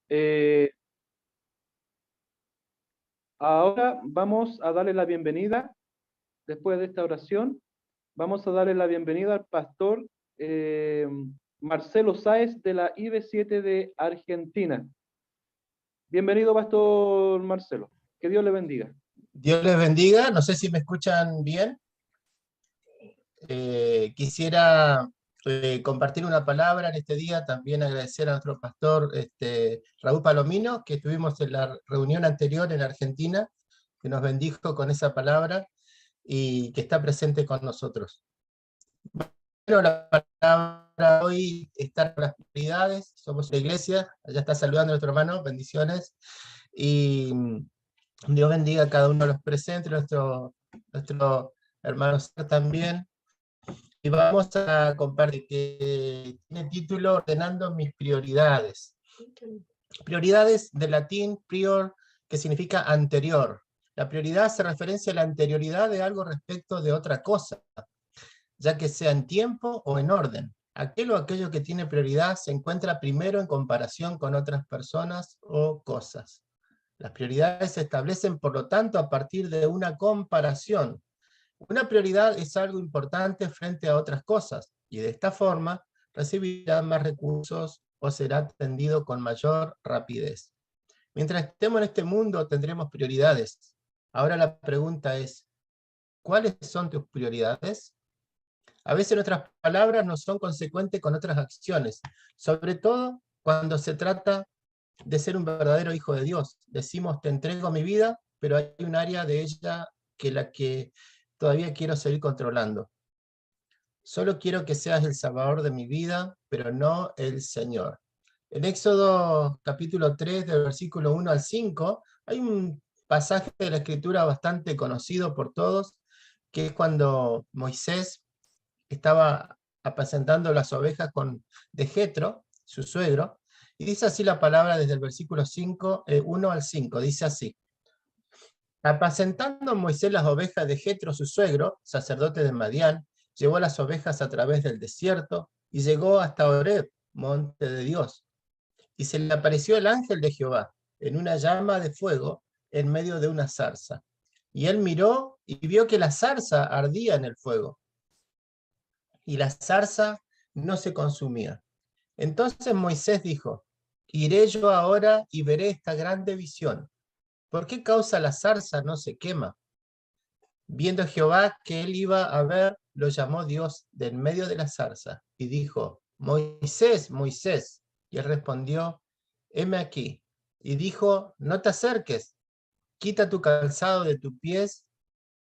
Eh, Ahora vamos a darle la bienvenida, después de esta oración, vamos a darle la bienvenida al pastor eh, Marcelo Sáez de la IB7 de Argentina. Bienvenido, pastor Marcelo. Que Dios le bendiga. Dios les bendiga. No sé si me escuchan bien. Quisiera compartir una palabra en este día, también agradecer a nuestro pastor Raúl Palomino, que estuvimos en la reunión anterior en Argentina, que nos bendijo con esa palabra y que está presente con nosotros. Bueno, la palabra hoy está en las prioridades. Somos la iglesia, allá está saludando a nuestro hermano, bendiciones, y Dios bendiga a cada uno de los presentes, nuestro hermano también. Y vamos a compartir, que tiene título Ordenando mis prioridades. Prioridades del latín prior, que significa anterior. La prioridad hace referencia a la anterioridad de algo respecto de otra cosa, ya que sea en tiempo o en orden. Aquello que tiene prioridad se encuentra primero en comparación con otras personas o cosas. Las prioridades se establecen, por lo tanto, a partir de una comparación. Una prioridad es algo importante frente a otras cosas, y de esta forma recibirá más recursos o será atendido con mayor rapidez. Mientras estemos en este mundo tendremos prioridades. Ahora la pregunta es, ¿cuáles son tus prioridades? A veces nuestras palabras no son consecuentes con otras acciones, sobre todo cuando se trata de ser un verdadero hijo de Dios. Decimos, te entrego mi vida, pero hay un área de ella que todavía quiero seguir controlando. Solo quiero que seas el Salvador de mi vida, pero no el Señor. En Éxodo capítulo 3, del versículo 1 al 5, hay un pasaje de la Escritura bastante conocido por todos, que es cuando Moisés estaba apacentando las ovejas de Jetro, su suegro, y dice así la palabra desde el versículo 1 al 5, dice así: apacentando Moisés las ovejas de Jetro, su suegro, sacerdote de Madián, llevó las ovejas a través del desierto y llegó hasta Horeb, monte de Dios. Y se le apareció el ángel de Jehová en una llama de fuego en medio de una zarza. Y él miró y vio que la zarza ardía en el fuego, y la zarza no se consumía. Entonces Moisés dijo: iré yo ahora y veré esta grande visión. ¿Por qué causa la zarza no se quema? Viendo Jehová que él iba a ver, lo llamó Dios del medio de la zarza y dijo: Moisés, Moisés. Y él respondió: heme aquí. Y dijo: no te acerques, quita tu calzado de tus pies,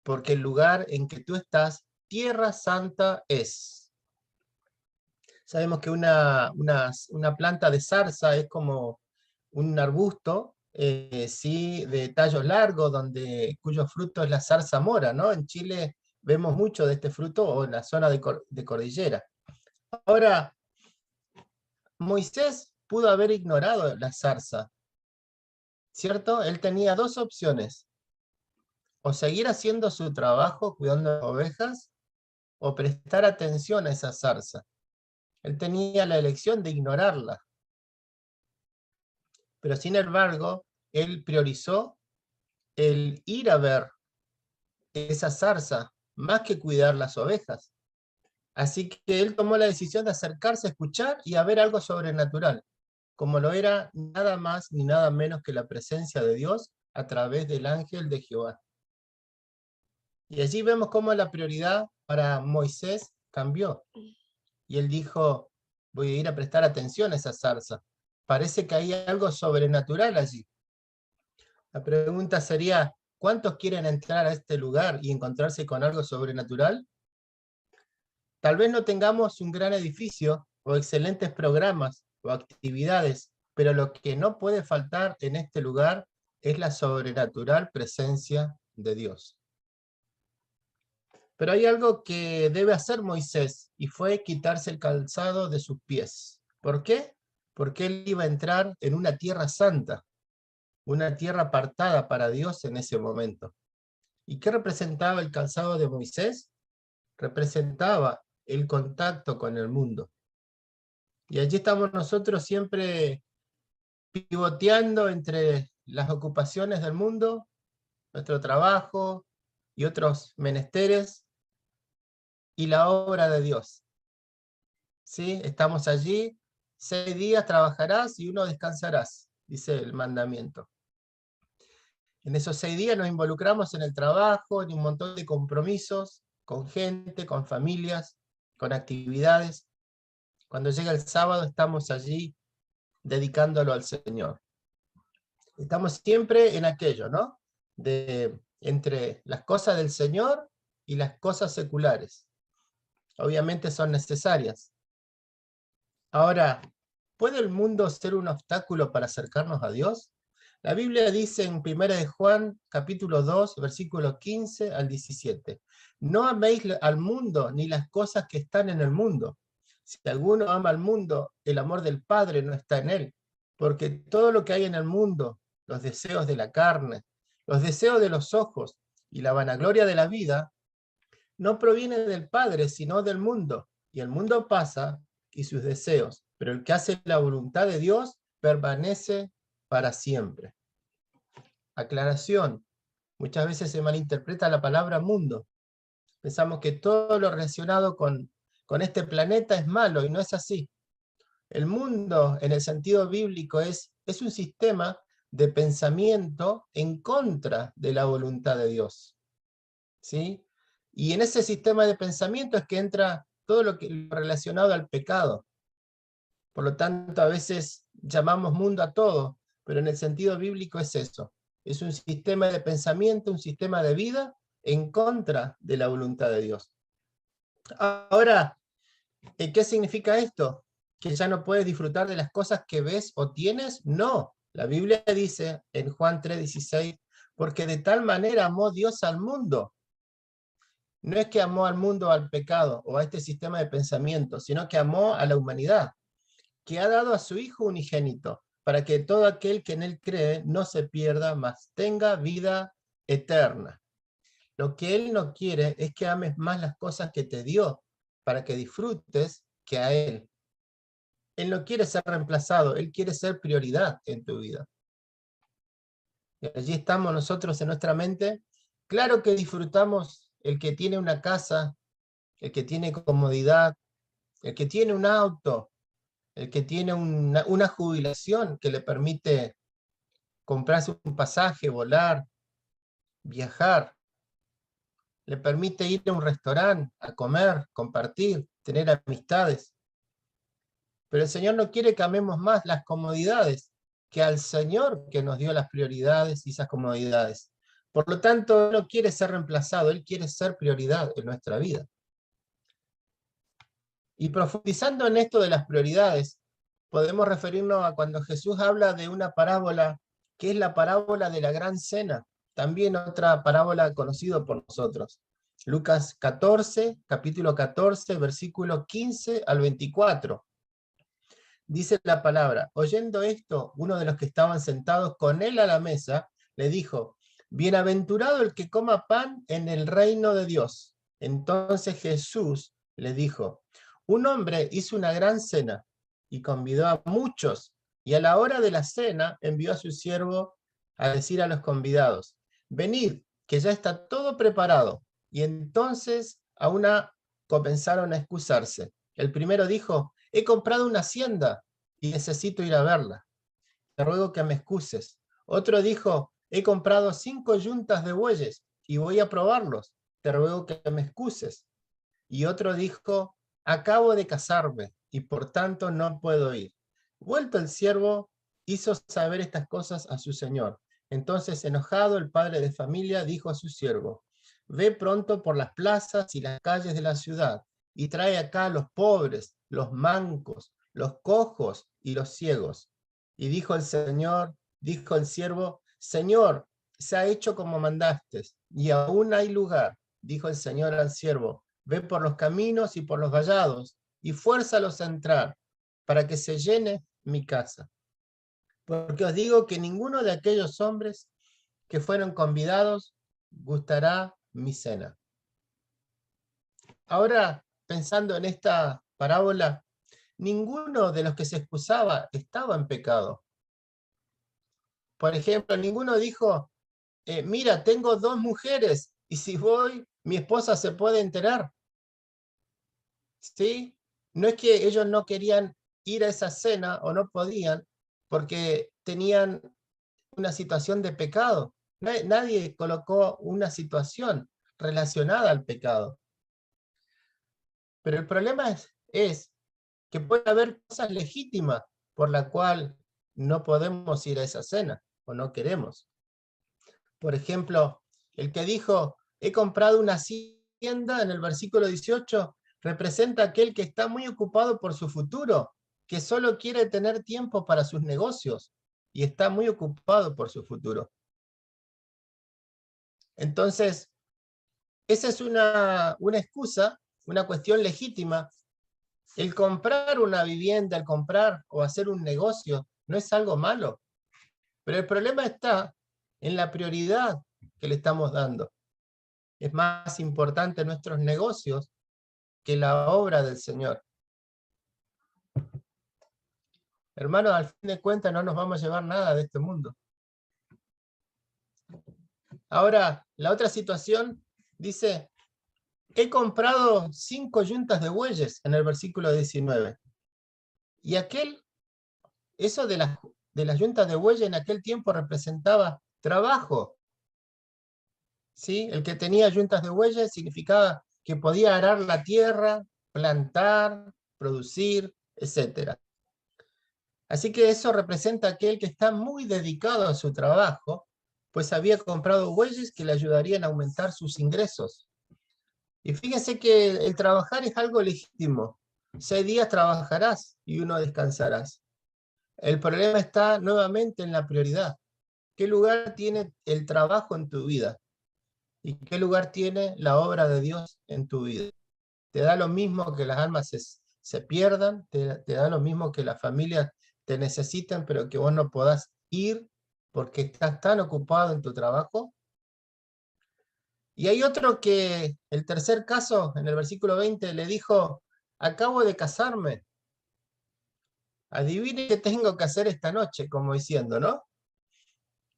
porque el lugar en que tú estás, tierra santa es. Sabemos que una planta de zarza es como un arbusto, sí, de tallos largos, cuyo fruto es la zarza mora, ¿no? En Chile vemos mucho de este fruto, o en la zona de cordillera. Ahora, Moisés pudo haber ignorado la zarza, ¿cierto? Él tenía dos opciones: o seguir haciendo su trabajo cuidando las ovejas, o prestar atención a esa zarza. Él tenía la elección de ignorarla, pero sin embargo, él priorizó el ir a ver esa zarza más que cuidar las ovejas. Así que él tomó la decisión de acercarse a escuchar y a ver algo sobrenatural, como lo era nada más ni nada menos que la presencia de Dios a través del ángel de Jehová. Y allí vemos cómo la prioridad para Moisés cambió. Y él dijo: voy a ir a prestar atención a esa zarza. Parece que hay algo sobrenatural allí. La pregunta sería: ¿cuántos quieren entrar a este lugar y encontrarse con algo sobrenatural? Tal vez no tengamos un gran edificio o excelentes programas o actividades, pero lo que no puede faltar en este lugar es la sobrenatural presencia de Dios. Pero hay algo que debe hacer Moisés, y fue quitarse el calzado de sus pies. ¿Por qué? Porque él iba a entrar en una tierra santa, una tierra apartada para Dios en ese momento. ¿Y qué representaba el calzado de Moisés? Representaba el contacto con el mundo. Y allí estamos nosotros siempre pivoteando entre las ocupaciones del mundo, nuestro trabajo y otros menesteres, y la obra de Dios. ¿Sí? Estamos allí, 6 días trabajarás y 1 descansarás, dice el mandamiento. En esos 6 días nos involucramos en el trabajo, en un montón de compromisos, con gente, con familias, con actividades. Cuando llega el sábado estamos allí dedicándolo al Señor. Estamos siempre en aquello, ¿no? Entre las cosas del Señor y las cosas seculares. Obviamente son necesarias. Ahora, ¿puede el mundo ser un obstáculo para acercarnos a Dios? La Biblia dice en 1 de Juan, capítulo 2, versículos 15 al 17, no améis al mundo ni las cosas que están en el mundo. Si alguno ama al mundo, el amor del Padre no está en él, porque todo lo que hay en el mundo, los deseos de la carne, los deseos de los ojos y la vanagloria de la vida, no proviene del Padre, sino del mundo. Y el mundo pasa y sus deseos, pero el que hace la voluntad de Dios permanece para siempre. Aclaración. Muchas veces se malinterpreta la palabra mundo. Pensamos que todo lo relacionado con este planeta es malo, y no es así. El mundo, en el sentido bíblico, es un sistema de pensamiento en contra de la voluntad de Dios. ¿Sí? Y en ese sistema de pensamiento es que entra todo lo relacionado al pecado. Por lo tanto, a veces llamamos mundo a todo, pero en el sentido bíblico es eso. Es un sistema de pensamiento, un sistema de vida en contra de la voluntad de Dios. Ahora, ¿qué significa esto? ¿Que ya no puedes disfrutar de las cosas que ves o tienes? No. La Biblia dice en Juan 3:16, porque de tal manera amó Dios al mundo. No es que amó al mundo, al pecado o a este sistema de pensamiento, sino que amó a la humanidad, que ha dado a su Hijo unigénito, para que todo aquel que en él cree no se pierda, mas tenga vida eterna. Lo que él no quiere es que ames más las cosas que te dio, para que disfrutes que a él. Él no quiere ser reemplazado, él quiere ser prioridad en tu vida. Y allí estamos nosotros en nuestra mente. Claro que disfrutamos el que tiene una casa, el que tiene comodidad, el que tiene un auto, el que tiene una jubilación que le permite comprarse un pasaje, volar, viajar, le permite ir a un restaurante, a comer, compartir, tener amistades. Pero el Señor no quiere que amemos más las comodidades que al Señor que nos dio las prioridades y esas comodidades. Por lo tanto, Él no quiere ser reemplazado, Él quiere ser prioridad en nuestra vida. Y profundizando en esto de las prioridades, podemos referirnos a cuando Jesús habla de una parábola, que es la parábola de la gran cena, también otra parábola conocida por nosotros. Lucas 14, capítulo 14, versículo 15 al 24. Dice la palabra, oyendo esto, uno de los que estaban sentados con él a la mesa, le dijo, bienaventurado el que coma pan en el reino de Dios. Entonces Jesús le dijo, un hombre hizo una gran cena y convidó a muchos, y a la hora de la cena envió a su siervo a decir a los convidados, venid, que ya está todo preparado. Y entonces comenzaron a excusarse. El primero dijo, he comprado una hacienda y necesito ir a verla. Te ruego que me excuses. Otro dijo, he comprado 5 yuntas de bueyes y voy a probarlos. Te ruego que me excuses. Y otro dijo, acabo de casarme y por tanto no puedo ir. Vuelto el siervo, hizo saber estas cosas a su señor. Entonces, enojado, el padre de familia dijo a su siervo, ve pronto por las plazas y las calles de la ciudad y trae acá a los pobres, los mancos, los cojos y los ciegos. Y dijo el siervo, Señor, se ha hecho como mandaste, y aún hay lugar. Dijo el Señor al siervo, ve por los caminos y por los vallados, y fuérzalos a entrar, para que se llene mi casa. Porque os digo que ninguno de aquellos hombres que fueron convidados gustará mi cena. Ahora, pensando en esta parábola, ninguno de los que se excusaba estaba en pecado. Por ejemplo, ninguno dijo, mira, tengo 2 mujeres y si voy, mi esposa se puede enterar. ¿Sí? No es que ellos no querían ir a esa cena o no podían porque tenían una situación de pecado. Nadie colocó una situación relacionada al pecado. Pero el problema es que puede haber cosas legítimas por la cual no podemos ir a esa cena o no queremos. Por ejemplo, el que dijo, he comprado una hacienda en el versículo 18, representa a aquel que está muy ocupado por su futuro, que solo quiere tener tiempo para sus negocios y está muy ocupado por su futuro. Entonces, esa es una excusa, una cuestión legítima. El comprar una vivienda, el comprar o hacer un negocio, no es algo malo. Pero el problema está en la prioridad que le estamos dando. Es más importante nuestros negocios que la obra del Señor. Hermanos, al fin de cuentas no nos vamos a llevar nada de este mundo. Ahora, la otra situación dice, he comprado 5 yuntas de bueyes en el versículo 19. Y eso de las yuntas de bueyes en aquel tiempo representaba trabajo. ¿Sí? El que tenía yuntas de bueyes significaba que podía arar la tierra, plantar, producir, etc. Así que eso representa a aquel que está muy dedicado a su trabajo, pues había comprado bueyes que le ayudarían a aumentar sus ingresos. Y fíjense que el trabajar es algo legítimo. 6 días trabajarás y 1 descansarás. El problema está nuevamente en la prioridad. ¿Qué lugar tiene el trabajo en tu vida? ¿Y qué lugar tiene la obra de Dios en tu vida? ¿Te da lo mismo que las almas se pierdan? ¿Te da lo mismo que las familias te necesiten, pero que vos no podás ir porque estás tan ocupado en tu trabajo? Y hay otro que, el tercer caso, en el versículo 20, le dijo, acabo de casarme. Adivine qué tengo que hacer esta noche, como diciendo, ¿no?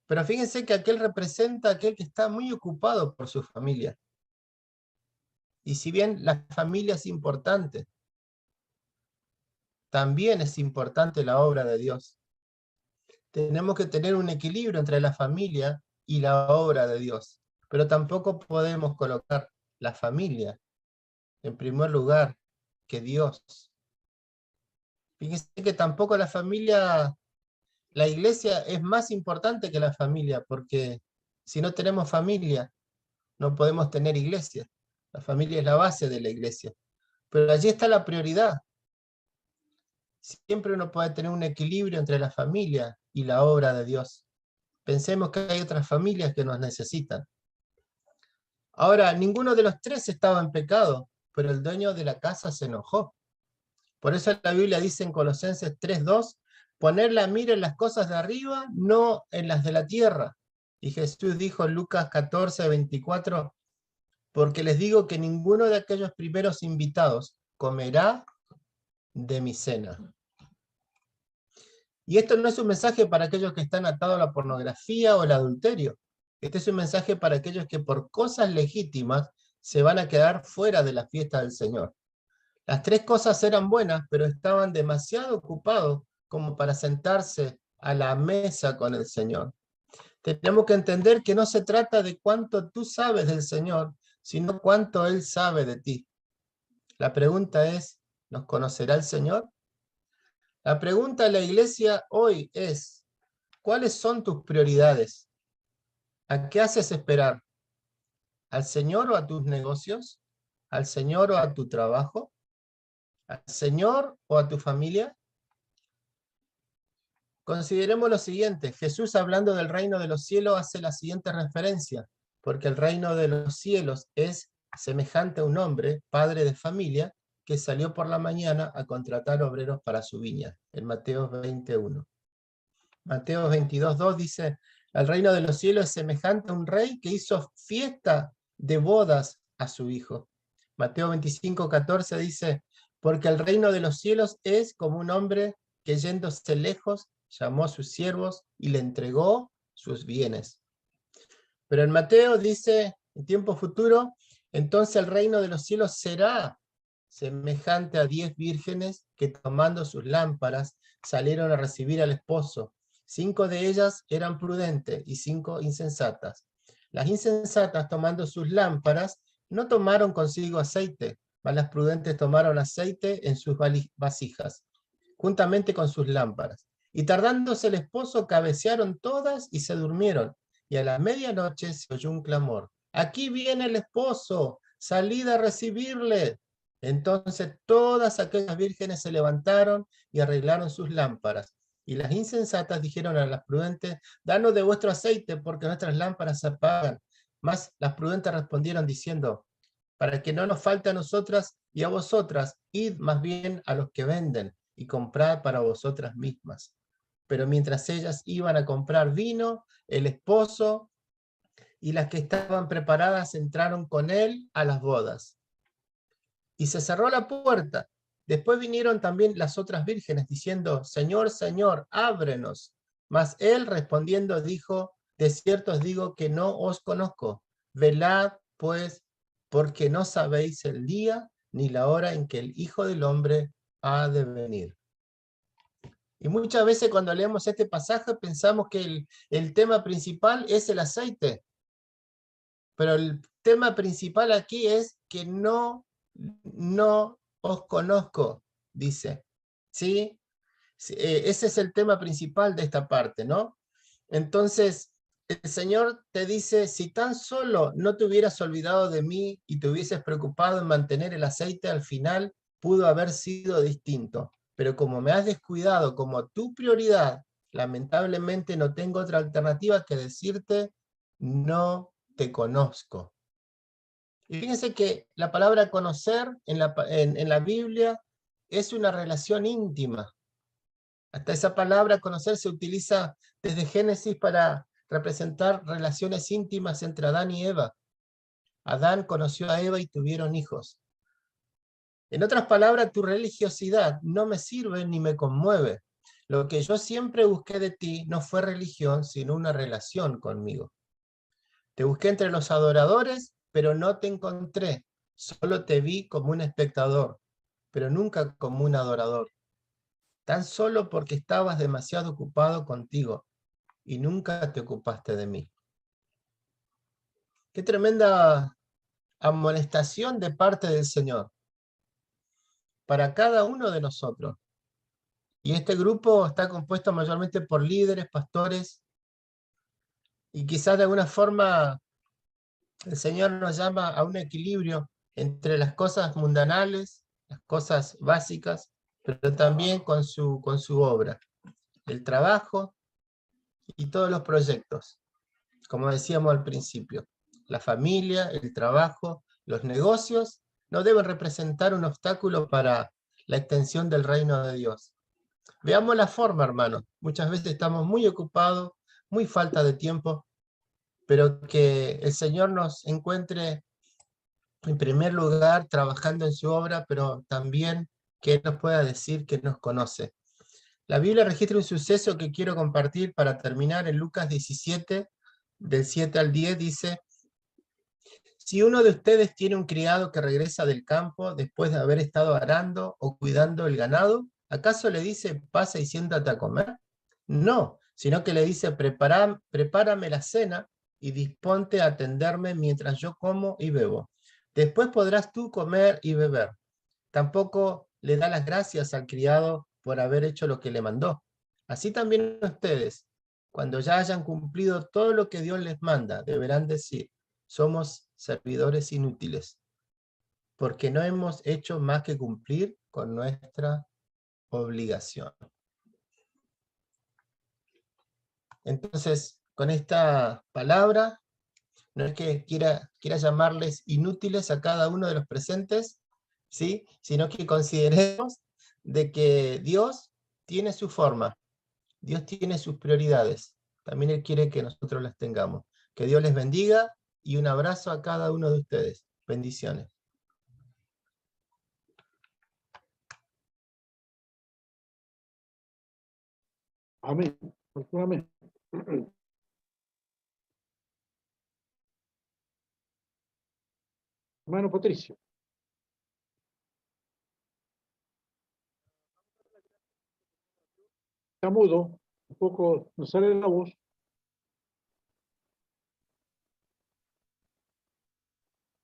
Pero fíjense que aquel representa a aquel que está muy ocupado por su familia. Y si bien la familia es importante, también es importante la obra de Dios. Tenemos que tener un equilibrio entre la familia y la obra de Dios, pero tampoco podemos colocar la familia en primer lugar que Dios. Fíjense que tampoco la iglesia es más importante que la familia, porque si no tenemos familia, no podemos tener iglesia. La familia es la base de la iglesia. Pero allí está la prioridad. Siempre uno puede tener un equilibrio entre la familia y la obra de Dios. Pensemos que hay otras familias que nos necesitan. Ahora, ninguno de los 3 estaba en pecado, pero el dueño de la casa se enojó. Por eso la Biblia dice en Colosenses 3:2, poner la mira en las cosas de arriba, no en las de la tierra. Y Jesús dijo en Lucas 14:24, porque les digo que ninguno de aquellos primeros invitados comerá de mi cena. Y esto no es un mensaje para aquellos que están atados a la pornografía o el adulterio. Este es un mensaje para aquellos que por cosas legítimas se van a quedar fuera de la fiesta del Señor. Las 3 cosas eran buenas, pero estaban demasiado ocupados como para sentarse a la mesa con el Señor. Tenemos que entender que no se trata de cuánto tú sabes del Señor, sino cuánto Él sabe de ti. La pregunta es, ¿nos conocerá el Señor? La pregunta de la iglesia hoy es, ¿cuáles son tus prioridades? ¿A qué haces esperar? ¿Al Señor o a tus negocios? ¿Al Señor o a tu trabajo? ¿Al Señor o a tu familia? Consideremos lo siguiente. Jesús, hablando del reino de los cielos, hace la siguiente referencia, porque el reino de los cielos es semejante a un hombre, padre de familia, que salió por la mañana a contratar obreros para su viña, en Mateo 21. Mateo 22:2 dice, el reino de los cielos es semejante a un rey que hizo fiesta de bodas a su hijo. Mateo 25:14 dice, porque el reino de los cielos es como un hombre que yéndose lejos llamó a sus siervos y le entregó sus bienes. Pero en Mateo dice, en tiempo futuro, entonces el reino de los cielos será semejante a 10 vírgenes que tomando sus lámparas salieron a recibir al esposo. 5 de ellas eran prudentes y 5 insensatas. Las insensatas, tomando sus lámparas, no tomaron consigo aceite, mas las prudentes tomaron aceite en sus vasijas, juntamente con sus lámparas. Y tardándose el esposo, cabecearon todas y se durmieron. Y a la medianoche se oyó un clamor: «Aquí viene el esposo, salid a recibirle». Entonces todas aquellas vírgenes se levantaron y arreglaron sus lámparas. Y las insensatas dijeron a las prudentes: «Danos de vuestro aceite, porque nuestras lámparas se apagan». Mas las prudentes respondieron diciendo: «Para que no nos falte a nosotras y a vosotras, id más bien a los que venden y comprad para vosotras mismas». Pero mientras ellas iban a comprar vino, el esposo y las que estaban preparadas entraron con él a las bodas. Y se cerró la puerta. Después vinieron también las otras vírgenes diciendo: «Señor, Señor, ábrenos». Mas él respondiendo dijo: «De cierto os digo que no os conozco. Velad, pues, porque no sabéis el día ni la hora en que el Hijo del Hombre ha de venir». Y muchas veces cuando leemos este pasaje pensamos que el tema principal es el aceite. Pero el tema principal aquí es que no os conozco, dice. ¿Sí? Ese es el tema principal de esta parte, ¿no? Entonces, el Señor te dice: si tan solo no te hubieras olvidado de mí y te hubieses preocupado en mantener el aceite, al final pudo haber sido distinto. Pero como me has descuidado como tu prioridad, lamentablemente no tengo otra alternativa que decirte: no te conozco. Y fíjense que la palabra conocer en la Biblia es una relación íntima. Hasta esa palabra conocer se utiliza desde Génesis para representar relaciones íntimas entre Adán y Eva. Adán conoció a Eva y tuvieron hijos. En otras palabras, tu religiosidad no me sirve ni me conmueve. Lo que yo siempre busqué de ti no fue religión, sino una relación conmigo. Te busqué entre los adoradores, pero no te encontré. Solo te vi como un espectador, pero nunca como un adorador. Tan solo porque estabas demasiado ocupado contigo y nunca te ocupaste de mí. Qué tremenda amonestación de parte del Señor para cada uno de nosotros. Y este grupo está compuesto mayormente por líderes, pastores, y quizás de alguna forma el Señor nos llama a un equilibrio entre las cosas mundanales, las cosas básicas, pero también con su obra, el trabajo y todos los proyectos. Como decíamos al principio, la familia, el trabajo, los negocios no deben representar un obstáculo para la extensión del reino de Dios. Veamos la forma, hermanos. Muchas veces estamos muy ocupados, muy falta de tiempo, pero que el Señor nos encuentre en primer lugar trabajando en su obra, pero también que Él nos pueda decir que nos conoce. La Biblia registra un suceso que quiero compartir para terminar en Lucas 17, del 7 al 10, dice: si uno de ustedes tiene un criado que regresa del campo después de haber estado arando o cuidando el ganado, ¿acaso le dice: pasa y siéntate a comer? No, sino que le dice: prepárame la cena y disponte a atenderme mientras yo como y bebo. Después podrás tú comer y beber. Tampoco le da las gracias al criado por haber hecho lo que le mandó. Así también ustedes, cuando ya hayan cumplido todo lo que Dios les manda, deberán decir: somos servidores inútiles, porque no hemos hecho más que cumplir con nuestra obligación. Entonces, con esta palabra, no es que quiera llamarles inútiles a cada uno de los presentes, ¿sí? Sino que consideremos de que Dios tiene su forma, Dios tiene sus prioridades, también Él quiere que nosotros las tengamos. Que Dios les bendiga y un abrazo a cada uno de ustedes. Bendiciones. Amén. Amén. Hermano Patricio. Está mudo, un poco, no sale la voz.